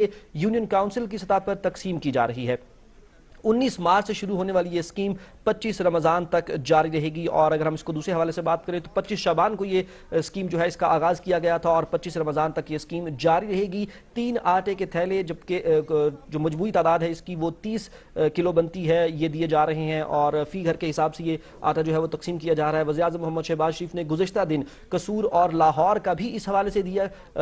Union council की सतह पर तकसीम की जा रही है। 19 मार्च से शुरू होने वाली ये स्कीम 25 रमज़ान तक जारी रहेगी। और अगर हम इसको दूसरे हवाले से बात करें तो 25 शबान को ये स्कीम जो है इसका आगाज़ किया गया था और 25 रमज़ान तक ये स्कीम जारी रहेगी। 3 आटे के थैले, जबकि जो मजमूई तादाद है इसकी वो 30 किलो बनती है, ये दिए जा रहे हैं और फ़ी घर के हिसाब से ये आटा जो है वो तकसीम किया जा रहा है। वज़ीर-ए-आज़म मोहम्मद शहबाज शरीफ ने गुज़िश्ता दिन कसूर और लाहौर का भी इस हवाले से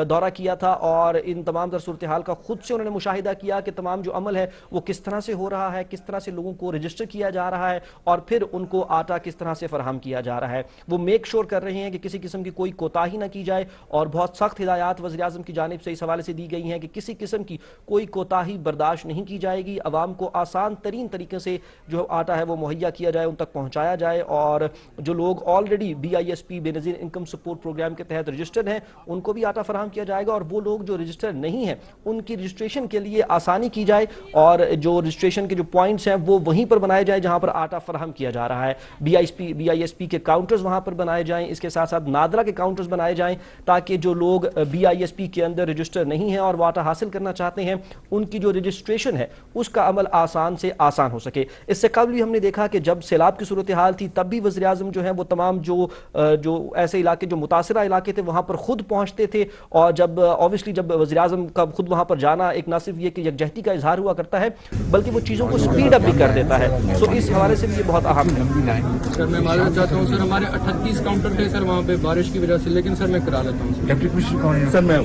दौरा किया था और इन तमाम तर सूरत हाल का खुद से उन्होंने मुशाहिदा किया कि तमाम जो अमल है वो किस तरह से हो रहा है, किस तरह से लोगों को रजिस्टर किया जा रहा है और फिर उनको आटा किस तरह से फराहम किया जा रहा है। वो मेक श्योर कर रहे हैं कि किसी किस्म की कोई कोताही ना की जाए और बहुत सख्त हिदायत वज़ीर आज़म की जानिब से इस हवाले से दी गई हैं कि किसी किस्म की कोई कोताही बर्दाश्त नहीं की जाएगी। अवाम को आसान तरीन तरीके से जो आटा है वो मुहैया किया जाए, उन तक पहुँचाया जाए और जो लोग already BISP Benazir income support programme के तहत रजिस्टर्ड हैं उनको भी आटा फराहम किया जाएगा और वो लोग जो रजिस्टर नहीं हैं उनकी रजिस्ट्रेशन के लिए आसानी की जाए और जो रजिस्ट्रेशन के जो पॉइंट्स हैं वो वहीं पर बनाए जाए जहां पर आटा फराहम किया जा रहा है। BISP के काउंटर्स वहां पर बनाए जाएं, इसके साथ साथ नादरा के काउंटर्स बनाए जाएं ताकि जो लोग BISP के अंदर रजिस्टर नहीं है और वो आटा हासिल करना चाहते हैं उनकी जो रजिस्ट्रेशन है उसका अमल आसान से आसान हो सके। इससे कबल भी हमने देखा कि जब सैलाब की सूरत हाल थी तब भी वज़ीर आज़म जो है वो तमाम जो ऐसे इलाके जो मुतासिरा इलाके थे वहां पर खुद पहुंचते थे और जब ऑब्वियसली जब वज़ीर आज़म का खुद वहां पर जाना एक ना सिर्फ ये कि यकजहती का इजहार हुआ करता है बल्कि वो चीज़ों को स्पीड अप भी कर देता है। सो इस हवाले से भी ये बहुत अहम है। सर मैं मालूम चाहता हूँ सर, हमारे 38 काउंटर थे सर वहाँ पे बारिश की वजह से, लेकिन सर मैं करा लेता हूँ। डिप्टी कमिश्नर कौन है? सर मैं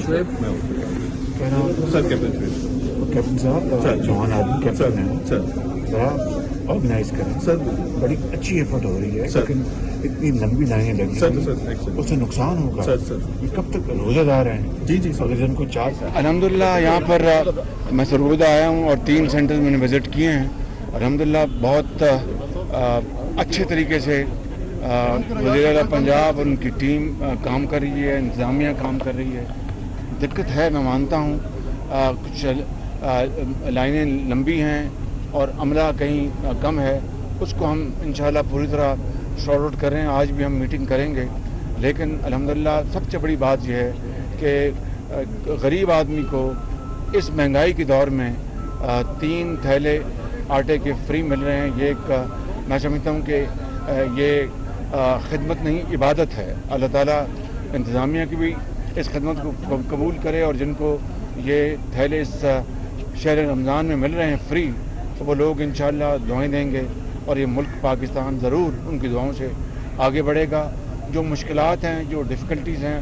सर कैप्टन साहब जवान आदमी कैप्टन है सर, ऑर्गेनाइज करें सर, बड़ी अच्छी एफर्ट हो रही है लेकिन इतनी लंबी लाइनें लगी सर, उससे नुकसान होगा सर। कब तक रोजादार हैं? जी अगर इनको चार अल्हम्दुलिल्लाह यहाँ पर मैं सरगोदा आया हूँ और 3 सेंटर्स मैंने विजिट किए हैं। अल्हम्दुलिल्लाह बहुत अच्छे तरीके से वज़ीर-ए-आला पंजाब और उनकी टीम काम कर रही है, इंतज़ामिया काम कर रही है। दिक्कत है, मैं मानता हूँ कुछ लाइनें लंबी हैं और अमला कहीं कम है, उसको हम इंशाल्लाह पूरी तरह सॉर्ट आउट कर रहे हैं। आज भी हम मीटिंग करेंगे, लेकिन अल्हम्दुलिल्लाह सबसे बड़ी बात यह है कि गरीब आदमी को इस महंगाई के दौर में 3 थैले आटे के फ्री मिल रहे हैं। ये एक मैं समझता हूँ कि ये खिदमत नहीं इबादत है। अल्लाह ताला इंतज़ामिया की भी इस खिदमत को कबूल करे और जिनको ये थैले इस शहर रमज़ान में मिल रहे हैं फ्री, तो वो लोग इंशाअल्लाह दुआएं देंगे और ये मुल्क पाकिस्तान ज़रूर उनकी दुआओं से आगे बढ़ेगा। जो मुश्किलात हैं, जो डिफ़िकल्टीज़ हैं,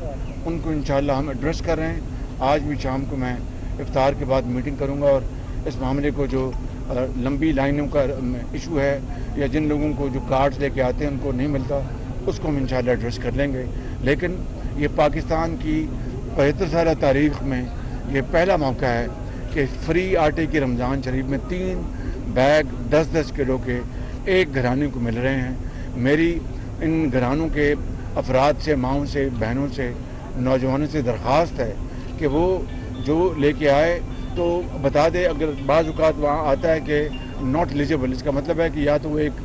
उनको इंशाअल्लाह हम एड्रेस कर रहे हैं। आज भी शाम को मैं इफ्तार के बाद मीटिंग करूँगा और इस मामले को जो लंबी लाइनों का इशू है या जिन लोगों को जो कार्ड्स लेके आते हैं उनको नहीं मिलता, उसको हम इंशाअल्लाह एड्रेस कर लेंगे। लेकिन ये पाकिस्तान की 75 साल तारीख़ में ये पहला मौका है कि फ्री आटे की रमज़ान शरीफ में 3 बैग 10-10 किलो के एक घराने को मिल रहे हैं। मेरी इन घरानों के अफराद से, माओं से, बहनों से, नौजवानों से दरख्वास्त है कि वो जो लेके आए तो बता दे। अगर बाज़ औक़ात वहाँ आता है कि नॉट एलिजिबल, इसका मतलब है कि या तो वो एक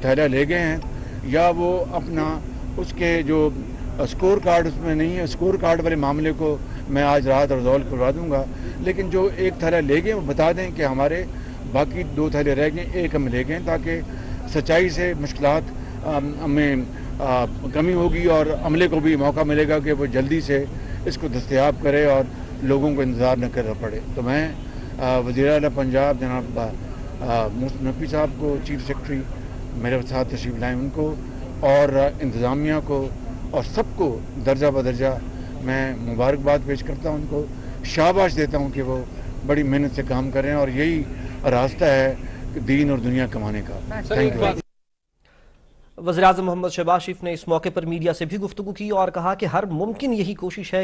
थैला ले गए हैं या वो अपना उसके जो स्कोर कार्ड उसमें नहीं है। स्कोर कार्ड वाले मामले को मैं आज रात रिजॉल्व करवा दूँगा, लेकिन जो एक थैला ले गए वो बता दें कि हमारे बाकी 2 थैले रह गए, एक हम ले गए, ताकि सच्चाई से मुश्किलात में कमी होगी और अमले को भी मौका मिलेगा कि वो जल्दी से इसको दस्तयाब करे और लोगों को इंतज़ार न करना पड़े। तो मैं वज़ीर-ए-आला पंजाब जनाब मोहसिन नकवी साहब को, चीफ सेक्रेटरी मेरे साथ तशरीफ़ लाएँ, उनको और इंतज़ामिया को और सबको दर्जा बदर्जा मैं मुबारकबाद पेश करता हूँ, उनको शाबाश देता हूँ कि वो बड़ी मेहनत से काम कर रहे हैं और यही रास्ता है दीन और दुनिया कमाने का। Thank you. वज़ीर-ए-आज़म मोहम्मद शहबाज शरीफ ने इस मौके पर मीडिया से भी गुफ्तगू की और कहा कि हर मुमकिन यही कोशिश है